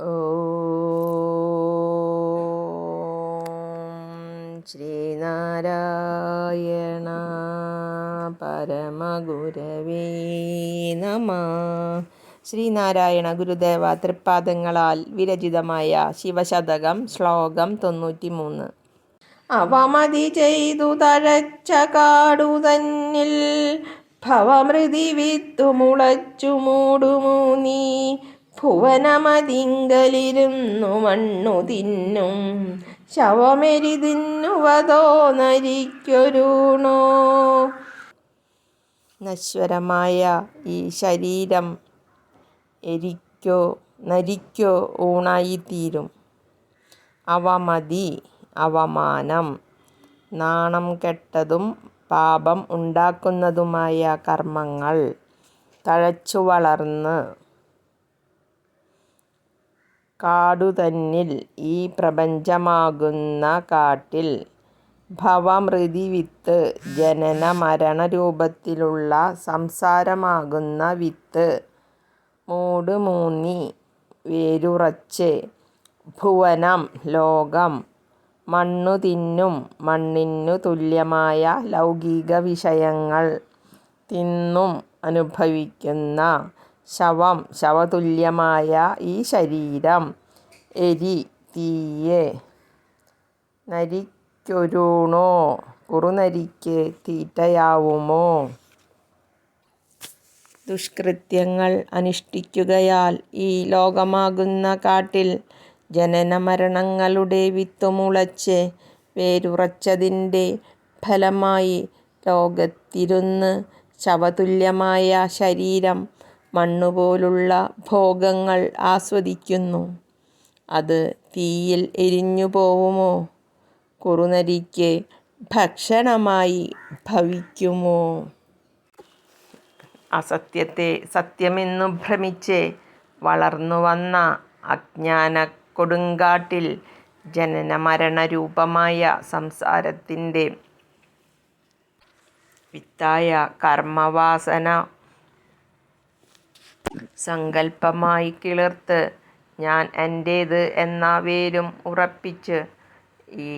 ഓം ശ്രീനാരായണ പരമഗുരവേ നമഃ. ശ്രീനാരായണ ഗുരുദേവ തൃപ്പാദങ്ങളാൽ വിരചിതമായ ശിവശതകം ശ്ലോകം 93. അവമതി ചെയ്തു തഴച്ച കാടു തന്നിൽ ഭവമൃതി വിത്തു മുളച്ചു മൂടുമൂനി ഭുവനമതിങ്കലിരുന്നു മണ്ണു തിന്നും ശവമെരി തിന്നുവതോ നരിക്കൊരുണോ. നശ്വരമായ ഈ ശരീരം നരിക്കോ ഊണായിത്തീരും. അവമതി അവമാനം, നാണം കെട്ടതും പാപം ഉണ്ടാക്കുന്നതുമായ കർമ്മങ്ങൾ തഴച്ചു വളർന്ന് കാടുതന്നിൽ, ഈ പ്രപഞ്ചമാകുന്ന കാട്ടിൽ, ഭവമൃതി വിത്ത്, ജനന മരണ രൂപത്തിലുള്ള സംസാരമാകുന്ന വിത്ത് മൂടുമൂന്നി വേരുറച്ച്, ഭുവനം ലോകം, മണ്ണു തിന്നും മണ്ണിനു തുല്യമായ ലൗകിക വിഷയങ്ങൾ തിന്നും അനുഭവിക്കുന്ന ശവം ശവതുല്യമായ ഈ ശരീരം എരി തീയെ നരിക്കൊരുണോ, കുറുനരിക്ക് തീറ്റയാവുമോ. ദുഷ്കൃത്യങ്ങൾ അനുഷ്ഠിക്കുകയാൽ ഈ ലോകമാകുന്ന കാട്ടിൽ ജനന മരണങ്ങളുടെ വിത്തുമുളച്ച് വേരുറച്ചതിൻ്റെ ഫലമായി ലോകത്തിരുന്ന് ശവതുല്യമായ ശരീരം മണ്ണുപോലുള്ള ഭോഗങ്ങൾ ആസ്വദിക്കുന്നു. അത് തീയിൽ എരിഞ്ഞു പോവുമോ, കുറുനരിക്ക് ഭക്ഷണമായി ഭവിക്കുമോ. അസത്യത്തെ സത്യമെന്നു ഭ്രമിച്ച് വളർന്നു വന്ന അജ്ഞാന കൊടുങ്കാട്ടിൽ ജനന മരണ രൂപമായ സംസാരത്തിൻ്റെ വിത്തായ കർമ്മവാസന സങ്കല്പമായി കിളിർത്ത് ഞാൻ എൻ്റേത് എന്ന വേരും ഉറപ്പിച്ച് ഈ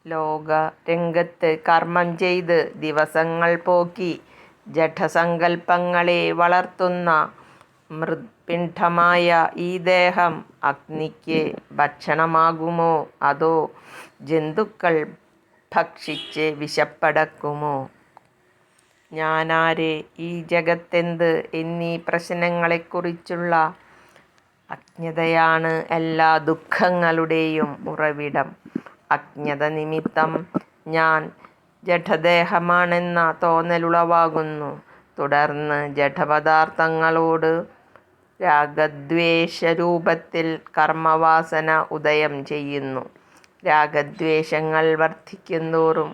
ലോകരംഗത്ത് കർമ്മം ചെയ്ത് ദിവസങ്ങൾ പോക്കി ജഡസങ്കല്പങ്ങളെ വളർത്തുന്ന മൃത്പിണ്ഡമായ ഈ ദേഹം അഗ്നിക്ക് ഭക്ഷണമാകുമോ, അതോ ജന്തുക്കൾ ഭക്ഷിച്ച് വിശപ്പടക്കുമോ. ഞാനാര്, ഈ ജഗത്തെന്ത് എന്നീ പ്രശ്നങ്ങളെക്കുറിച്ചുള്ള അജ്ഞതയാണ് എല്ലാ ദുഃഖങ്ങളുടെയും ഉറവിടം. അജ്ഞത നിമിത്തം ഞാൻ ജഡദേഹമാണെന്ന തോന്നലുളവാകുന്നു. തുടർന്ന് ജഡപദാർത്ഥങ്ങളോട് രാഗദ്വേഷ രൂപത്തിൽ കർമ്മവാസന ഉദയം ചെയ്യുന്നു. രാഗദ്വേഷങ്ങൾ വർദ്ധിക്കുന്തോറും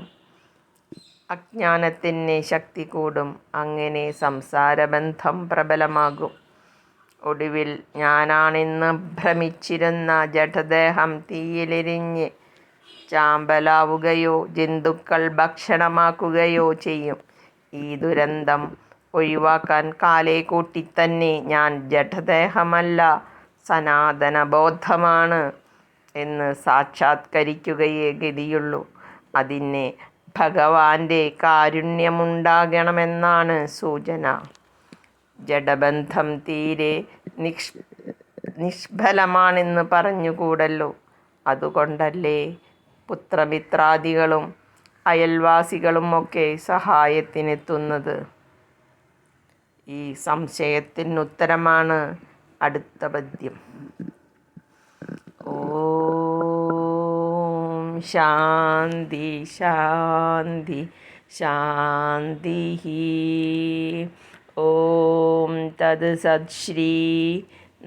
അജ്ഞാനത്തിന് ശക്തി കൂടും. അങ്ങനെ സംസാരബന്ധം പ്രബലമാകും. ഒടുവിൽ ഞാനാണെന്ന് ഭ്രമിച്ചിരുന്ന ജഡദേഹം തീയിലെരിഞ്ഞ് ചാമ്പലാവുകയോ ജന്തുക്കൾ ഭക്ഷണമാക്കുകയോ ചെയ്യും. ഈ ദുരന്തം ഒഴിവാക്കാൻ കാലേക്കൂട്ടിത്തന്നെ ഞാൻ ജഡദേഹമല്ല, സനാതനബോധമാണ് എന്ന് സാക്ഷാത്കരിക്കുകയേ ഗതിയുള്ളൂ. അതിന് ഭഗവാന്റെ കാരുണ്യമുണ്ടാകണമെന്നാണ് സൂചന. ജഡബന്ധം തീരെ നിഷ്ഫലമാണെന്ന് പറഞ്ഞുകൂടല്ലോ. അതുകൊണ്ടല്ലേ പുത്രമിത്രാദികളും അയൽവാസികളുമൊക്കെ സഹായത്തിനെത്തുന്നത്. ഈ സംശയത്തിനുത്തരമാണ് അടുത്ത പദ്യം. ഓം ശാന്തി ശാന്തി ശാന്തി. ഓം തത് സത്. ശ്രീ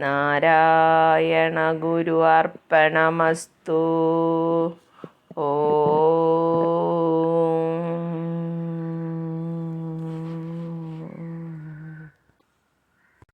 നാരായണ ഗുരു അർപ്പണമസ്തു. ഓം.